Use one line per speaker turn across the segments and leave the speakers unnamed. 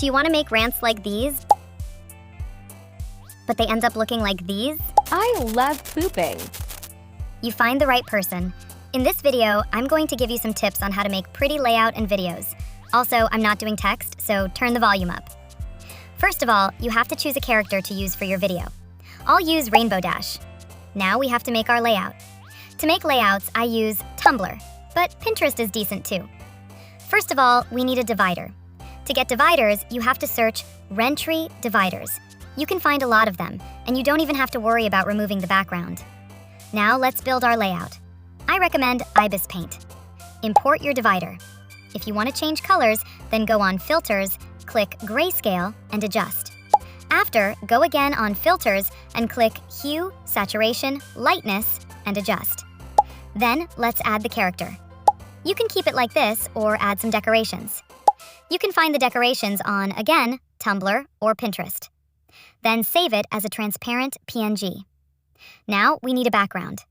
Do you want to make rants like these, but they end up looking like these?
I love pooping.
You find the right person. In this video, I'm going to give you some tips on how to make pretty layout and videos. Also, I'm not doing text, so turn the volume up. First of all, you have to choose a character to use for your video. I'll use Rainbow Dash. Now we have to make our layout. To make layouts, I use Tumblr, but Pinterest is decent too. First of all, we need a divider. To get dividers, you have to search Rentry dividers. You can find a lot of them, and you don't even have to worry about removing the background. Now let's build our layout. I recommend Ibis Paint. Import your divider. If you want to change colors, then go on Filters, click Grayscale, and adjust. After, go again on Filters and click Hue, Saturation, Lightness, and adjust. Then, let's add the character. You can keep it like this or add some decorations. You can find the decorations on, again, Tumblr or Pinterest. Then save it as a transparent PNG. Now we need a background.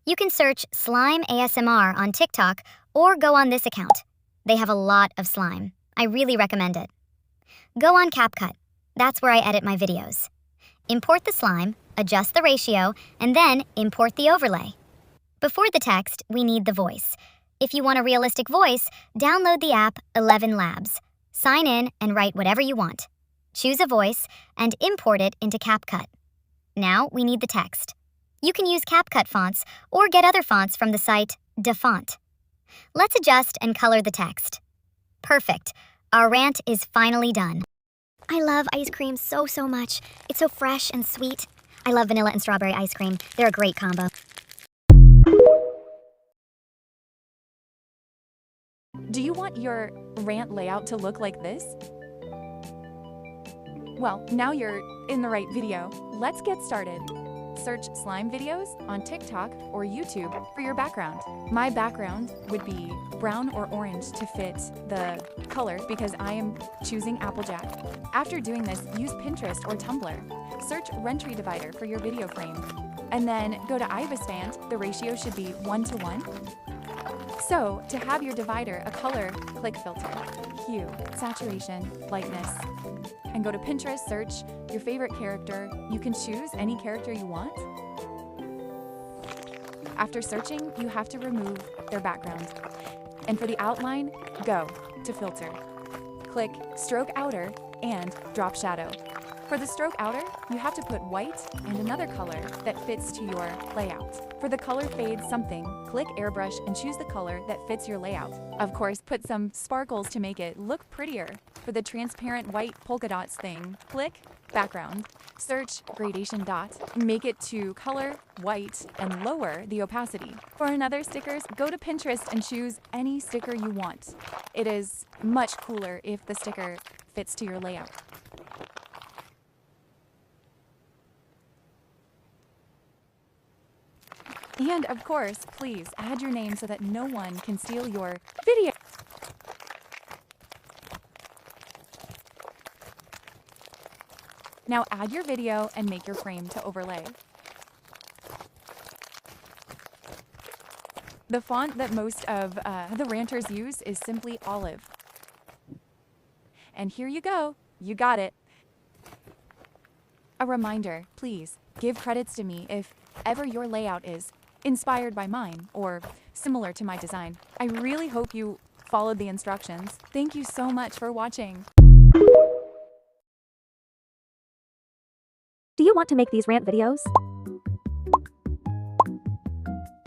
You can search Slime ASMR on TikTok or go on this account. They have a lot of slime. I really recommend it. Go on CapCut. That's where I edit my videos. Import the slime, adjust the ratio, and then import the overlay. Before the text, we need the voice. If you want a realistic voice, download the app 11 Labs. Sign in and write whatever you want. Choose a voice and import it into CapCut. Now we need the text. You can use CapCut fonts or get other fonts from the site DaFont. Let's adjust and color the text. Perfect. Our rant is finally done. I love ice cream so much. It's so fresh and sweet. I love vanilla and strawberry ice cream. They're a great combo.
Do you want your rant layout to look like this? Well, now you're in the right video. Let's get started. Search slime videos on TikTok or YouTube for your background. My background would be brown or orange to fit the color because I am choosing Applejack. After doing this, use Pinterest or Tumblr. Search Rentry divider for your video frame. And then go to Ibis Paint. The ratio should be 1:1. So, to have your divider a color, click Filter, Hue, Saturation, Lightness, and go to Pinterest, search your favorite character. You can choose any character you want. After searching, you have to remove their background. And for the outline, go to Filter. Click Stroke Outer and Drop Shadow. For the stroke outer, you have to put white and another color that fits to your layout. For the color fade something, click Airbrush and choose the color that fits your layout. Of course, put some sparkles to make it look prettier. For the transparent white polka dots thing, click Background. Search Gradation Dot, make it to color, white, and lower the opacity. For another stickers, go to Pinterest and choose any sticker you want. It is much cooler if the sticker fits to your layout. And of course, please add your name so that no one can steal your video. Now add your video and make your frame to overlay. The font that most of the ranters use is simply Olive. And here you go. You got it. A reminder, please give credits to me if ever your layout is inspired by mine or similar to my design. I really hope you followed the instructions. Thank you so much for watching.
Do you want to make these rant videos?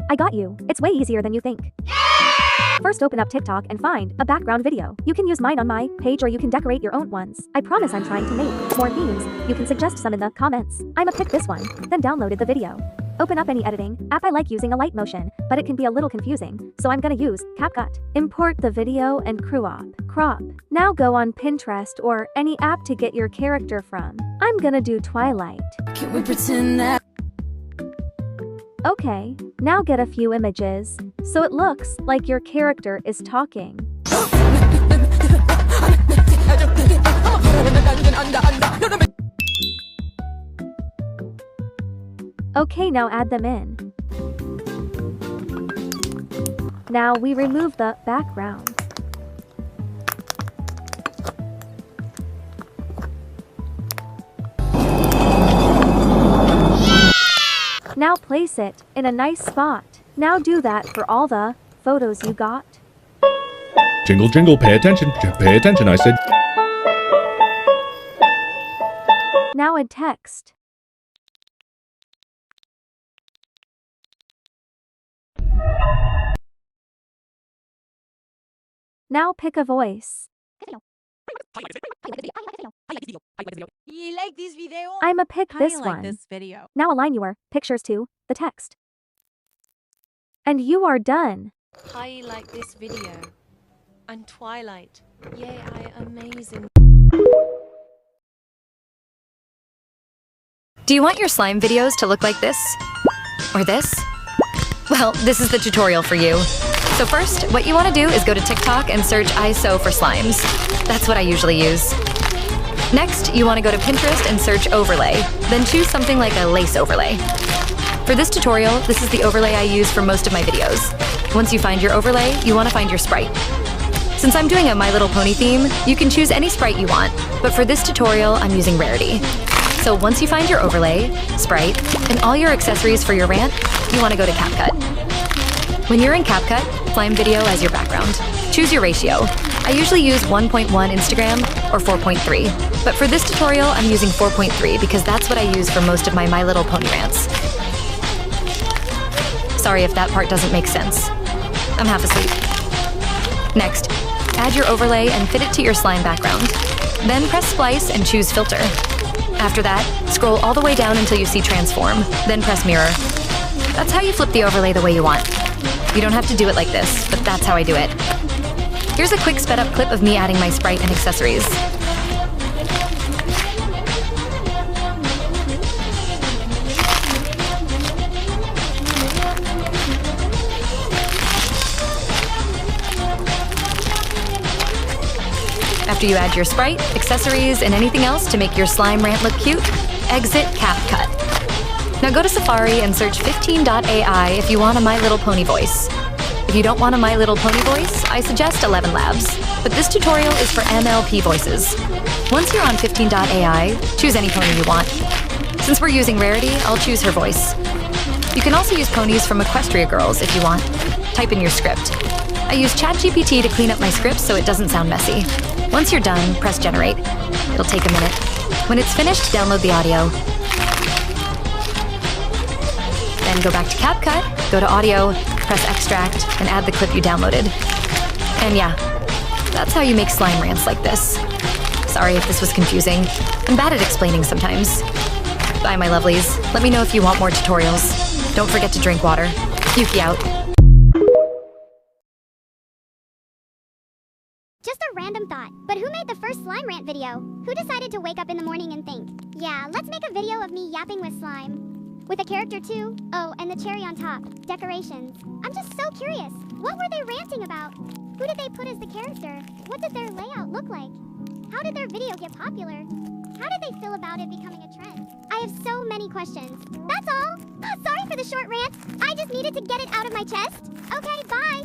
I got you. It's way easier than you think. First, open up TikTok and find a background video. You can use mine on my page or you can decorate your own ones. I promise I'm trying to make more themes. You can suggest some in the comments. I'ma pick this one, then downloaded the video. Open up any editing app. I like using a light motion, but it can be a little confusing, so I'm gonna use CapCut. Import the video and crop. Now go on Pinterest or any app to get your character from. I'm gonna do Twilight.
Can we pretend that?
Okay, now get a few images, so it looks like your character is talking. Okay, now add them in. Now we remove the background. Now place it in a nice spot. Now do that for all the photos you got.
Jingle, jingle, pay attention, I said.
Now add text. Now pick a voice.
You like this video?
I'ma pick this
I
one.
like this video.
Now align your pictures to the text. And you are done.
I like this video. And Twilight. Yay, I amazing.
Do you want your slime videos to look like this? Or this? Well, this is the tutorial for you. So first, what you want to do is go to TikTok and search ISO for slimes. That's what I usually use. Next, you want to go to Pinterest and search overlay. Then choose something like a lace overlay. For this tutorial, this is the overlay I use for most of my videos. Once you find your overlay, you want to find your sprite. Since I'm doing a My Little Pony theme, you can choose any sprite you want, but for this tutorial, I'm using Rarity. So once you find your overlay, sprite, and all your accessories for your rant, you want to go to CapCut. When you're in CapCut, slime video as your background. Choose your ratio. I usually use 1.1 Instagram or 4.3, but for this tutorial, I'm using 4.3 because that's what I use for most of my Little Pony rants. Sorry if that part doesn't make sense. I'm half asleep. Next, add your overlay and fit it to your slime background. Then press splice and choose filter. After that, scroll all the way down until you see transform, then press mirror. That's how you flip the overlay the way you want. You don't have to do it like this, but that's how I do it. Here's a quick sped up clip of me adding my sprite and accessories. After you add your sprite, accessories, and anything else to make your slime rant look cute, exit CapCut. Now go to Safari and search 15.ai if you want a My Little Pony voice. If you don't want a My Little Pony voice, I suggest 11 Labs, but this tutorial is for MLP voices. Once you're on 15.ai, choose any pony you want. Since we're using Rarity, I'll choose her voice. You can also use ponies from Equestria Girls if you want. Type in your script. I use ChatGPT to clean up my script so it doesn't sound messy. Once you're done, press generate. It'll take a minute. When it's finished, download the audio. Then go back to CapCut, go to audio, press extract, and add the clip you downloaded. And yeah, that's how you make slime rants like this. Sorry if this was confusing. I'm bad at explaining sometimes. Bye, my lovelies. Let me know if you want more tutorials. Don't forget to drink water. Yuki out.
Just a random thought, but who made the first slime rant video? Who decided to wake up in the morning and think, yeah, let's make a video of me yapping with slime? With a character too? Oh, and the cherry on top. Decorations. I'm just so curious. What were they ranting about? Who did they put as the character? What did their layout look like? How did their video get popular? How did they feel about it becoming a trend? I have so many questions. That's all. Sorry for the short rant. I just needed to get it out of my chest. Okay, bye.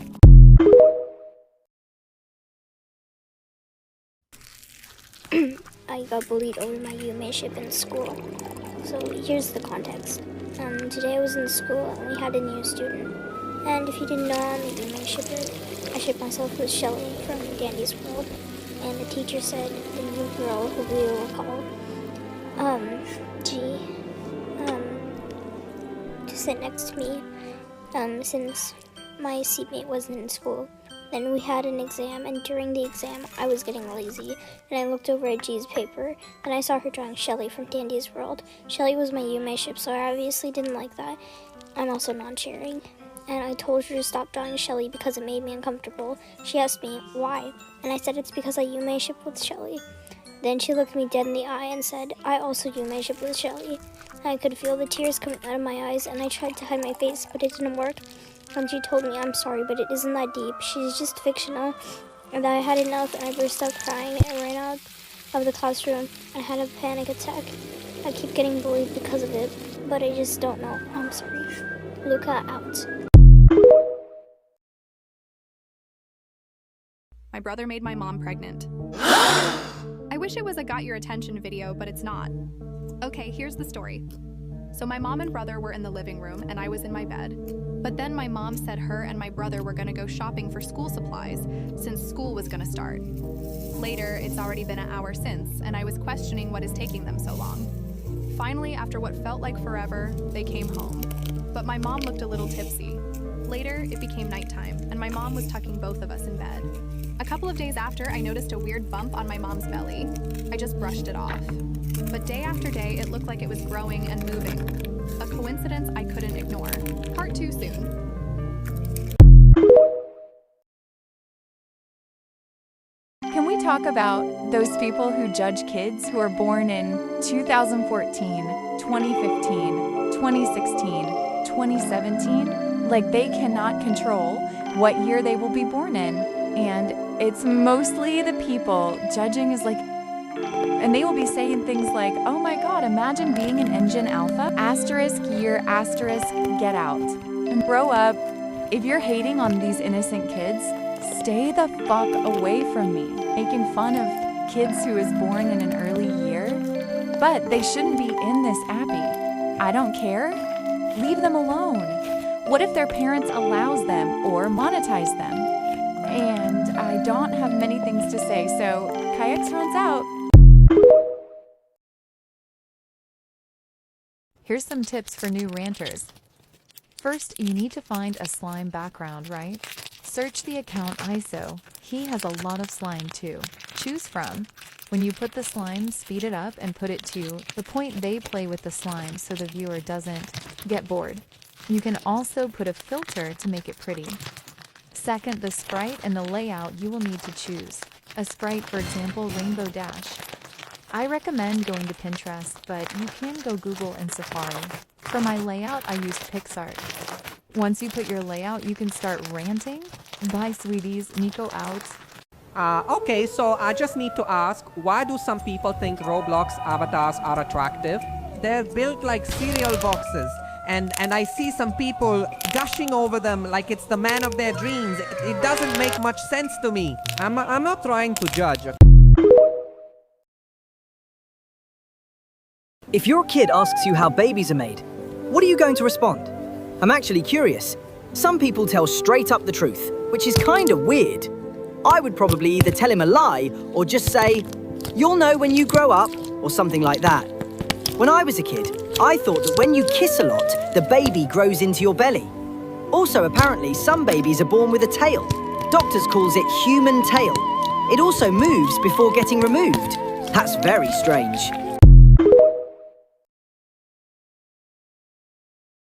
I got bullied over my UMA-ship in school. So here's the context. Today I was in school and we had a new student. And if you didn't know, I'm a UMA-shipper. I shipped myself with Shelly from Dandy's World. And the teacher said the new girl, who we will call G, to sit next to me since my seatmate wasn't in school. Then we had an exam, and during the exam, I was getting lazy, and I looked over at G's paper, and I saw her drawing Shelly from Dandy's World. Shelly was my UMA ship, so I obviously didn't like that. I'm also non-sharing. And I told her to stop drawing Shelly because it made me uncomfortable. She asked me, why? And I said it's because I UMA ship with Shelly. Then she looked me dead in the eye and said, I also UMA ship with Shelly. I could feel the tears coming out of my eyes, and I tried to hide my face, but it didn't work. And she told me, I'm sorry, but it isn't that deep. She's just fictional. And I had enough, and I burst out crying and ran out of the classroom. I had a panic attack. I keep getting bullied because of it, but I just don't know. I'm sorry. Luca out.
My brother made my mom pregnant. I wish it was a got your attention video, but it's not. Okay, here's the story. So my mom and brother were in the living room and I was in my bed. But then my mom said her and my brother were gonna go shopping for school supplies since school was gonna start. Later, it's already been an hour since, and I was questioning what is taking them so long. Finally, after what felt like forever, they came home. But my mom looked a little tipsy. Later, it became nighttime, and my mom was tucking both of us in bed. A couple of days after, I noticed a weird bump on my mom's belly. I just brushed it off. But day after day, it looked like it was growing and moving. A coincidence I couldn't ignore. Part 2 soon. Can we talk about those people who judge kids who are born in 2014, 2015, 2016, 2017? Like they cannot control what year they will be born in. And it's mostly the people judging is like, and they will be saying things like, oh my God, imagine being an engine alpha, asterisk year, asterisk get out. And grow up. If you're hating on these innocent kids, stay the fuck away from me. Making fun of kids who is born in an early year, but they shouldn't be in this appy. I don't care. Leave them alone. What if their parents allows them or monetize them? And I don't have many things to say, so Kayaks runs out. Here's some tips for new ranters. First, you need to find a slime background, right? Search the account ISO. He has a lot of slime too. Choose from. When you put the slime, speed it up and put it to the point they play with the slime so the viewer doesn't get bored. You can also put a filter to make it pretty. Second, the sprite and the layout you will need to choose. A sprite, for example, Rainbow Dash. I recommend going to Pinterest, but you can go Google and Safari. For my layout, I used PixArt. Once you put your layout, you can start ranting. Bye, sweeties. Nico out.
Okay, so I just need to ask, why do some people think Roblox avatars are attractive? They're built like cereal boxes, and I see some people gushing over them like it's the man of their dreams. It doesn't make much sense to me. I'm not trying to judge.
If your kid asks you how babies are made, what are you going to respond? I'm actually curious. Some people tell straight up the truth, which is kind of weird. I would probably either tell him a lie or just say, "You'll know when you grow up," or something like that. When I was a kid, I thought that when you kiss a lot, the baby grows into your belly. Also, apparently, some babies are born with a tail. Doctors calls it human tail. It also moves before getting removed. That's very strange.